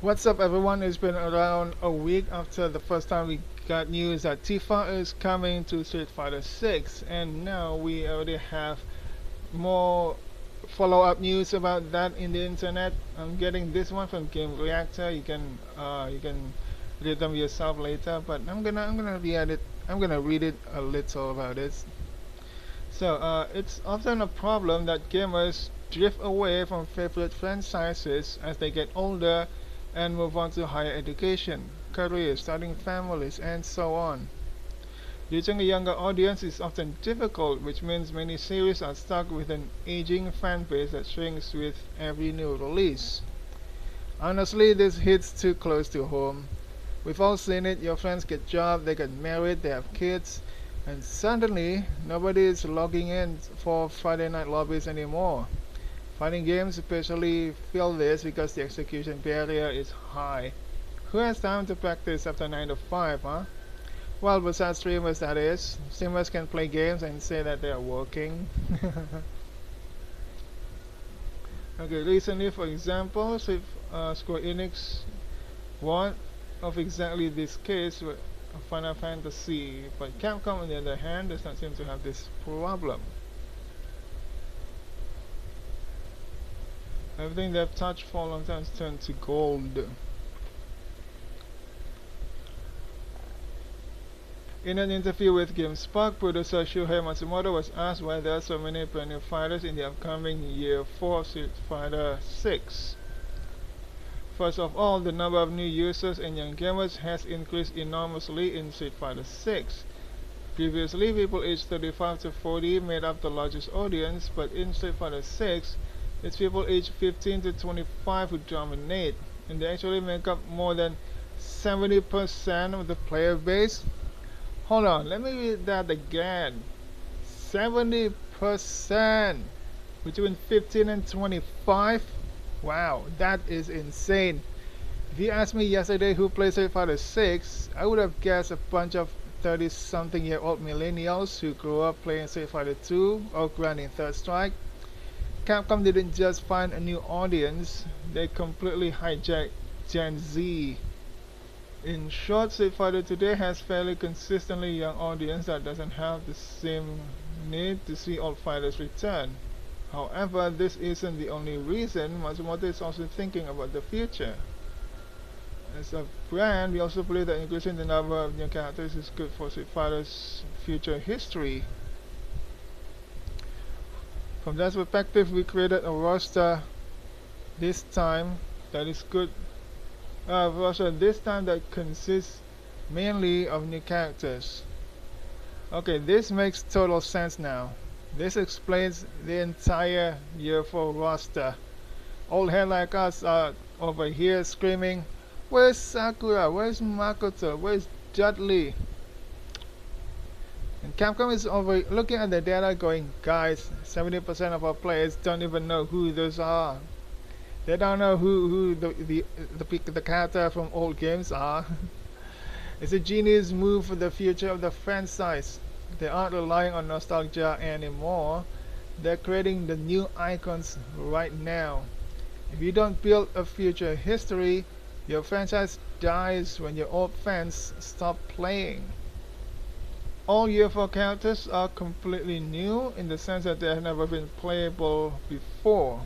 What's up, everyone? It's been around a week after the first time we got news that Tifa is coming to Street Fighter 6, and now we already have more follow-up news about that in the internet. I'm getting this one from Game Reactor. You can read them yourself later, but I'm gonna read it. I'm gonna read it a little about it. It's often a problem that gamers drift away from favorite franchises as they get older and move on to higher education, careers, starting families, and so on. Reaching a younger audience is often difficult, which means many series are stuck with an aging fan base that shrinks with every new release. Honestly, this hits too close to home. We've all seen it. Your friends get jobs, they get married, they have kids, and suddenly nobody is logging in for Friday night lobbies anymore. Fighting games especially feel this because the execution barrier is high. Who has time to practice after 9 to 5, huh? Well, besides streamers, that is. Streamers can play games and say that they are working. Okay, recently, for example, Square Enix one of exactly this case with Final Fantasy, but Capcom, on the other hand, does not seem to have this problem. Everything they've touched for a long time has turned to gold. In an interview with GameSpark, producer Shuhei Matsumoto was asked why there are so many brand new fighters in the upcoming Year 4 of Street Fighter 6. First of all, the number of new users and young gamers has increased enormously in Street Fighter 6. Previously, people aged 35 to 40 made up the largest audience, but in Street Fighter 6, it's people aged 15 to 25 who dominate, and they actually make up more than 70% of the player base. Hold on, let me read that again. 70% between 15 and 25? Wow, that is insane. If you asked me yesterday who plays Street Fighter 6, I would have guessed a bunch of 30-something-year-old millennials who grew up playing Street Fighter 2 or grinding Third Strike. Capcom didn't just find a new audience, they completely hijacked Gen Z. In short, Street Fighter today has fairly consistently young audience that doesn't have the same need to see old fighters return. However, this isn't the only reason. Matsumoto is also thinking about the future. As a brand, we also believe that increasing the number of new characters is good for Street Fighter's future history. From that perspective, we created a roster this time that is good. Roster this time that consists mainly of new characters. Okay, this makes total sense now. This explains the entire Year 4 roster. Old head like us are over here screaming, "Where's Sakura? Where's Makoto? Where's Dudley?" And Capcom is over looking at the data going, guys, 70% of our players don't even know who those are. They don't know who the character from old games are. It's a genius move for the future of the franchise. They aren't relying on nostalgia anymore. They're creating the new icons right now. If you don't build a future history, your franchise dies when your old fans stop playing. All Year 4 characters are completely new in the sense that they have never been playable before.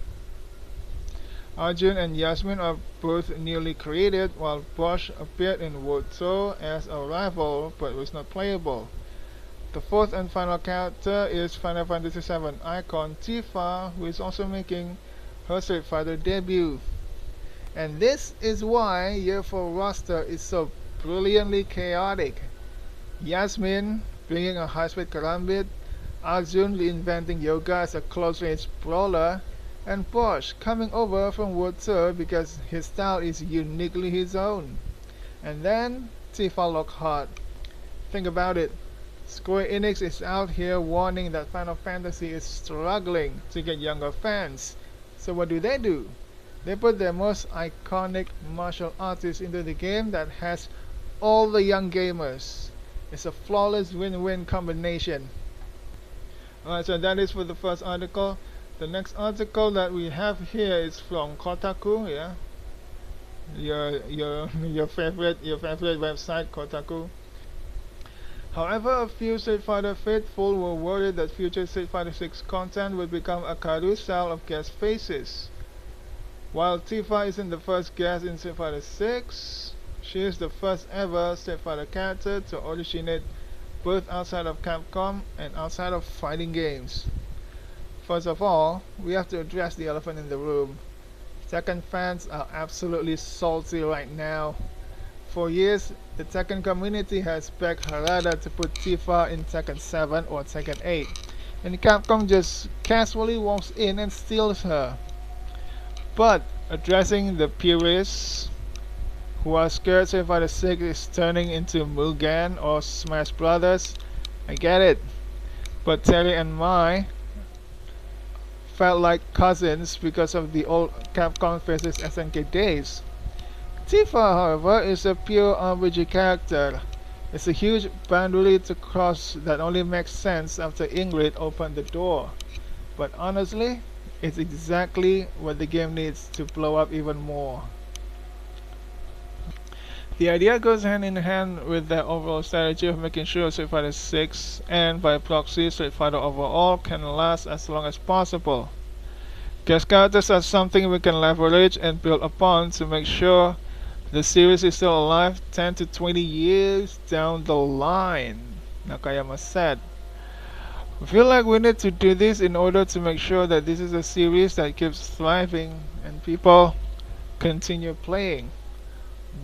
Arjun and Yasmin are both newly created, while Bosch appeared in World 2 as a rival but was not playable. The fourth and final character is Final Fantasy VII icon Tifa, who is also making her Street Fighter debut. And this is why Year 4 roster is so brilliantly chaotic. Yasmin bringing a high-speed karambit, Arjun reinventing yoga as a close-range brawler, and Bosch coming over from World Tour because his style is uniquely his own. And then Tifa Lockhart. Think about it. Square Enix is out here warning that Final Fantasy is struggling to get younger fans. So what do? They put their most iconic martial artist into the game that has all the young gamers. It's a flawless win-win combination. Alright, so that is for the first article. The next article that we have here is from Kotaku, yeah. your favorite website, Kotaku. However, a few Street Fighter faithful were worried that future Street Fighter 6 content would become a carousel of guest faces. While Tifa isn't the first guest in Street Fighter 6, she is the first ever Street Fighter character to originate both outside of Capcom and outside of fighting games. First of all, we have to address the elephant in the room. Tekken fans are absolutely salty right now. For years, the Tekken community has begged Harada to put Tifa in Tekken 7 or Tekken 8, and Capcom just casually walks in and steals her. But addressing the purists who are scared Street Fighter 6 is turning into Mugen or Smash Brothers, I get it. But Terry and Mai felt like cousins because of the old Capcom vs SNK days. Tifa, however, is a pure RPG character. It's a huge boundary to cross that only makes sense after Ingrid opened the door. But honestly, it's exactly what the game needs to blow up even more. The idea goes hand in hand with the overall strategy of making sure Street Fighter 6 and by proxy Street Fighter overall can last as long as possible. Guest characters are something we can leverage and build upon to make sure the series is still alive 10 to 20 years down the line, Nakayama said. We feel like we need to do this in order to make sure that this is a series that keeps thriving and people continue playing.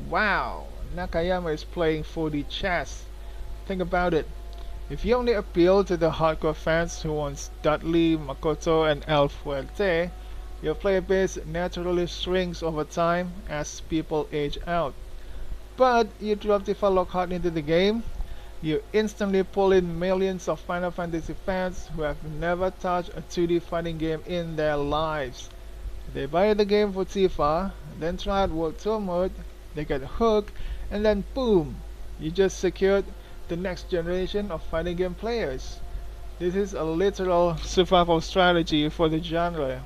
Wow, Nakayama is playing 4D chess. Think about it. If you only appeal to the hardcore fans who want Dudley, Makoto, and El Fuerte, your player base naturally shrinks over time as people age out. But you drop Tifa Lockhart into the game, you instantly pull in millions of Final Fantasy fans who have never touched a 2D fighting game in their lives. They buy the game for Tifa, then try out World Tour mode, they get hooked, and then boom, you just secured the next generation of fighting game players. This is a literal survival strategy for the genre.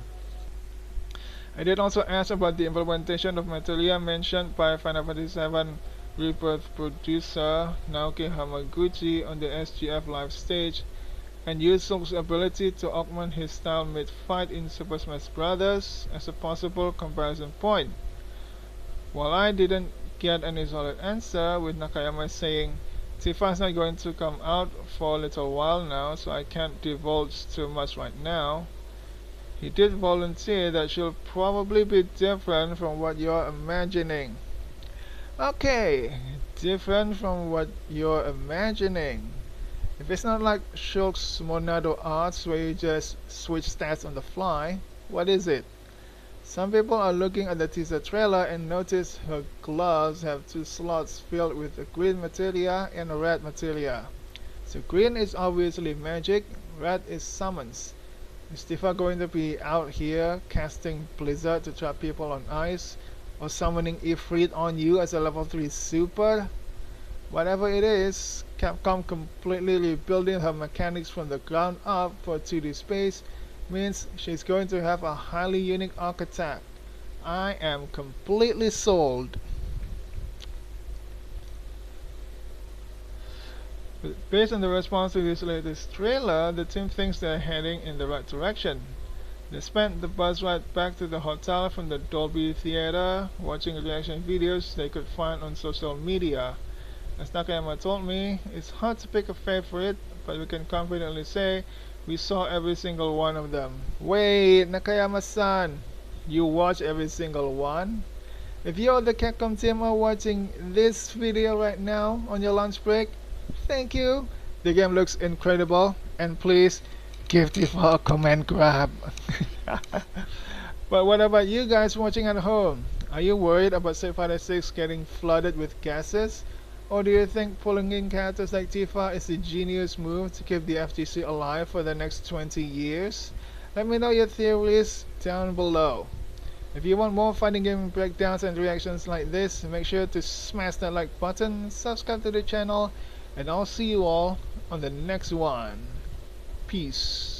I did also ask about the implementation of materia mentioned by Final Fantasy VII Rebirth producer Naoki Hamaguchi on the SGF live stage, and used Soul's ability to augment his style mid-fight in Super Smash Bros. As a possible comparison point. While I didn't get any solid answer, with Nakayama saying Tifa is not going to come out for a little while now, so I can't divulge too much right now. He did volunteer that she'll probably be different from what you're imagining. Okay, different from what you're imagining. If it's not like Shulk's Monado arts where you just switch stats on the fly, what is it? Some people are looking at the teaser trailer and notice her gloves have two slots filled with a green materia and a red materia. So green is obviously magic, red is summons. Is Tifa going to be out here casting Blizzard to trap people on ice? Or summoning Ifrit on you as a level 3 super? Whatever it is, Capcom completely rebuilding her mechanics from the ground up for 2D space means she's going to have a highly unique archetype. I am completely sold. Based on the response to this latest trailer, the team thinks they're heading in the right direction. They spent the bus ride back to the hotel from the Dolby Theater, watching reaction videos they could find on social media. As Nakayama told me, it's hard to pick a favorite, but we can confidently say we saw every single one of them. Wait, Nakayama-san, you watch every single one? If you or the Capcom team are watching this video right now on your lunch break, thank you. The game looks incredible, and please give Tifa a command grab. But what about you guys watching at home? Are you worried about Street Fighter 6 getting flooded with gases? Or do you think pulling in characters like Tifa is a genius move to keep the FGC alive for the next 20 years? Let me know your theories down below. If you want more fighting game breakdowns and reactions like this, make sure to smash that like button, subscribe to the channel, and I'll see you all on the next one. Peace.